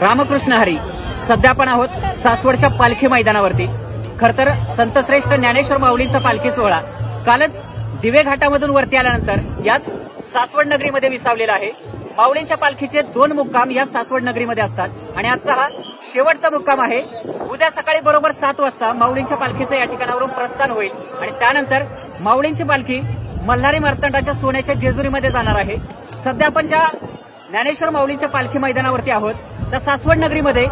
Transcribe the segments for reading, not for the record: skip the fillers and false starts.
रामकृष्ण हरी. सध्या आपण आहोत सासवडच्या पालखी मैदानावरती. खर तर संतश्रेष्ठ ज्ञानेश्वर माऊलींचा पालखी सोहळा कालच दिवे घाटामधून वरती आल्यानंतर याच सासवड नगरीमध्ये विसावलेला आहे. माऊलींच्या पालखीचे 2 मुक्काम या सासवड नगरीमध्ये असतात आणि आजचा हा शेवटचा मुक्काम आहे. उद्या सकाळी बरोबर 7 वाजता माऊलींच्या पालखीचं या ठिकाणावरून प्रस्थान होईल आणि त्यानंतर माऊलींची पालखी मल्हारी मार्तंडाच्या सोन्याच्या जेजुरीमध्ये जाणार आहे. सध्या आपण ज्या ज्ञानेश्वर माऊलींच्या पालखी मैदानावरती आहोत त्या सासवड नगरीमध्ये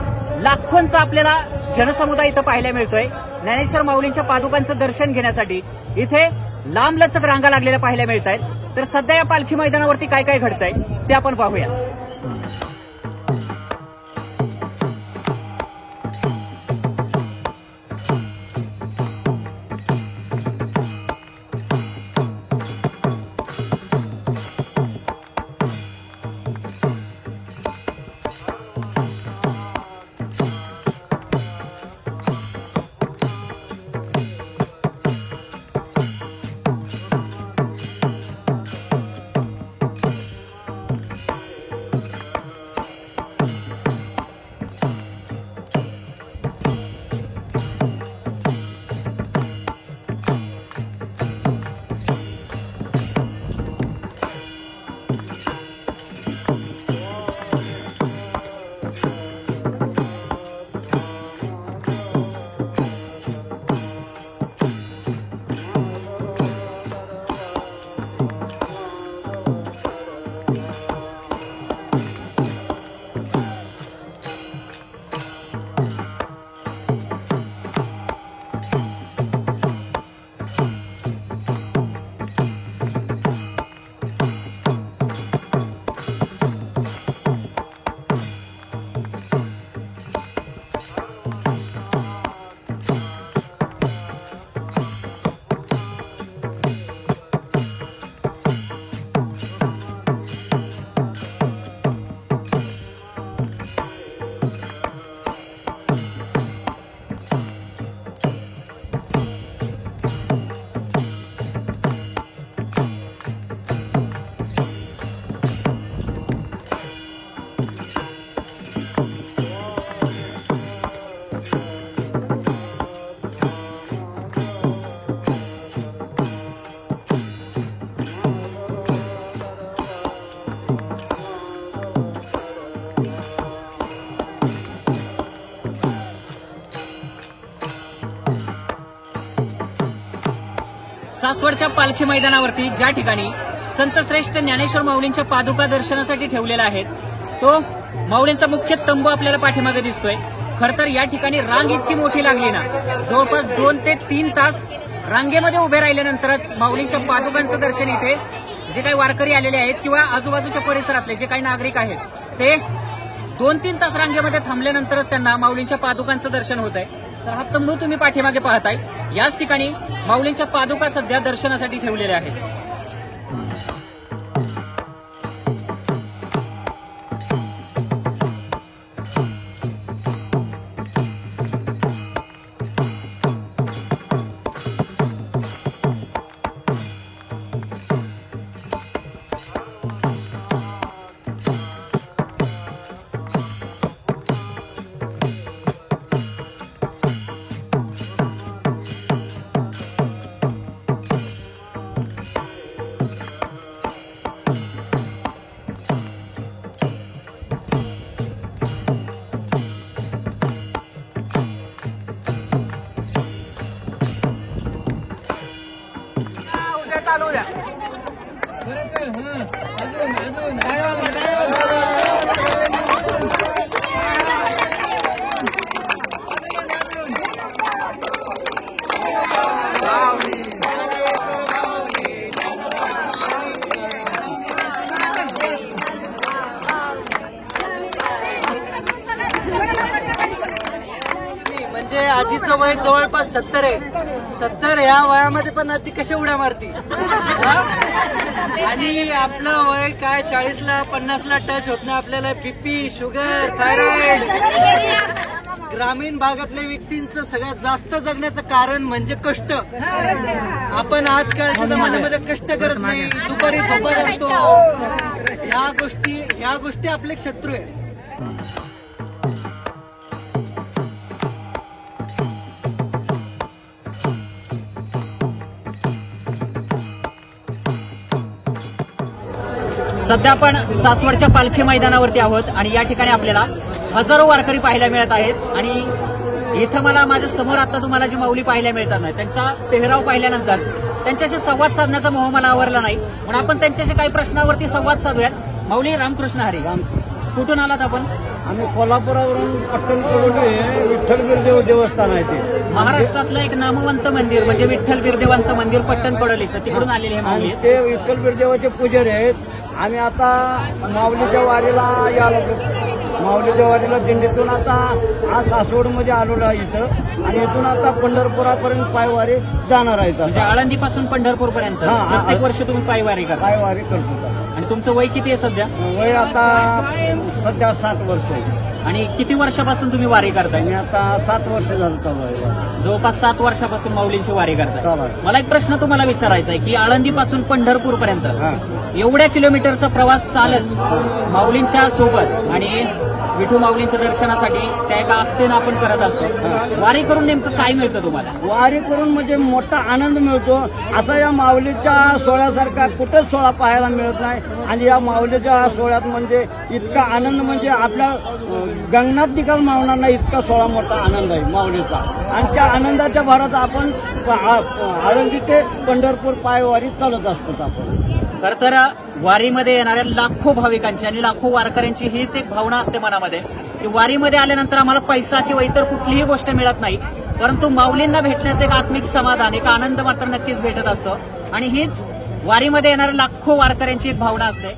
लाखोंचा आपल्याला जनसमुदाय इथं पाहायला मिळतोय. ज्ञानेश्वर माऊलींच्या पादुकांचं दर्शन घेण्यासाठी इथे लांबलचक रांगा लागलेल्या पाहायला मिळत आहेत. तर सध्या या पालखी मैदानावरती काय काय घडतंय ते आपण पाहूया. सासवडच्या पालखी मैदानावरती ज्या ठिकाणी संतश्रेष्ठ ज्ञानेश्वर माऊलींच्या पादुका दर्शनासाठी ठेवलेल्या आहेत तो माऊलींचा मुख्य तंबू आपल्याला पाठीमागे दिसतोय. खर तर या ठिकाणी रांग इतकी मोठी लागली ना, जवळपास 2 ते 3 तास रांगेमध्ये उभे राहिल्यानंतरच माऊलींच्या पादुकांचं दर्शन इथे जे काही वारकरी आलेले आहेत किंवा आजूबाजूच्या परिसरातले जे काही नागरिक आहेत ते 2-3 तास रांगेमध्ये थांबल्यानंतरच त्यांना माऊलींच्या पादुकांचं दर्शन होत आहे. तर हा तंबू तुम्ही पाठीमागे पाहताय. याच ठिकाणी माऊलींच्या पादुका सध्या दर्शनासाठी ठेवलेल्या आहेत. चालू द्या. म्हणजे आजीचं वय जवळपास 70 आहे. 70 ह्या वयामध्ये पण आजी कशा उड्या मारती. आणि आपलं वय काय 40ला 50ला टच होत नाही. आपल्याला बीपी, शुगर, थायरॉइड. ग्रामीण भागातल्या व्यक्तींचं सगळ्यात जास्त जगण्याचं कारण म्हणजे कष्ट. आपण आजकालच्या जमान्यामध्ये कष्ट करत नाही, दुपारी झोपा करतो. ह्या गोष्टी आपले शत्रू आहे. सध्या आपण सासवडच्या पालखी मैदानावरती आहोत आणि या ठिकाणी आपल्याला हजारो वारकरी पाहायला मिळत आहेत आणि इथं मला माझ्या समोर आता तुम्हाला जी माऊली पाहायला मिळतात ना त्यांचा पेहराव पाहिल्यानंतर त्यांच्याशी संवाद साधण्याचा मोह मला आवरला नाही म्हणून आपण त्यांच्याशी काही प्रश्नावरती संवाद साधूयात. माऊली रामकृष्ण हरी. कुठून आलात आपण? आम्ही कोल्हापुरावरून पट्टणकडून विठ्ठल बिरदेव देवस्थान आहे ते. महाराष्ट्रातलं एक नामवंत मंदिर म्हणजे विठ्ठल बिरदेवांचं मंदिर पट्टण कडोलीचं तिकडून आलेले हे माऊली आणि ते विठ्ठल बिरदेवाचे पुजारी आहेत. आम्ही आता माऊलीच्या वारीला यायला माऊलीच्या वारीला दिंडीतून आता आज सासवडमध्ये आलेलो आहे इथं आणि इथून आता पंढरपुरापर्यंत पायवारी जाणार आहेत. म्हणजे आळंदीपासून पंढरपूर पर्यंत हा, हा. प्रत्येक वर्षी तुम्ही पायवारी करता पायवारी करतो. आणि तुमचं वय किती आहे सध्या? वय आता सध्या 7 वर्ष आहे. आणि किती वर्षापासून तुम्ही वारी करताय? मी आता 7 वर्ष झालं चालू आहे. जवळपास 7 वर्षापासून माऊलींची वारी करताय. चालू आहे. मला एक प्रश्न तुम्हाला विचारायचा आहे की आळंदीपासून पंढरपूर पर्यंत हा. एवढ्या किलोमीटरचा प्रवास चालत माऊलींच्या सोबत आणि विठू माऊलींच्या दर्शनासाठी त्या एका आस्थेनं आपण करत असतो. वारी करून नेमकं काय मिळतं तुम्हाला? वारी करून म्हणजे मोठा आनंद मिळतो. असा या माऊलीच्या सोहळ्यासारखा कुठंच सोहळा पाहायला मिळत नाही आणि या माऊलीच्या सोहळ्यात म्हणजे इतका आनंद म्हणजे आपल्या गगनात देखील मावणार नाही इतका सोहळा मोठा आनंद आहे माऊलीचा. आणि त्या आनंदाच्या भरात आपण आळंदी ते पंढरपूर पायवारी चालत असतो आपण. खर तर वारीमध्ये येणाऱ्या लाखो भाविकांची आणि लाखो वारकऱ्यांची हीच एक भावना असते मनामध्ये की वारीमध्ये आल्यानंतर आम्हाला पैसा किंवा इतर कुठलीही गोष्ट मिळत नाही परंतु माऊलींना भेटण्याचं एक आत्मिक समाधान एक आनंद मात्र नक्कीच भेटत असतो आणि हीच वारीमध्ये येणाऱ्या लाखो वारकऱ्यांची एक भावना असते.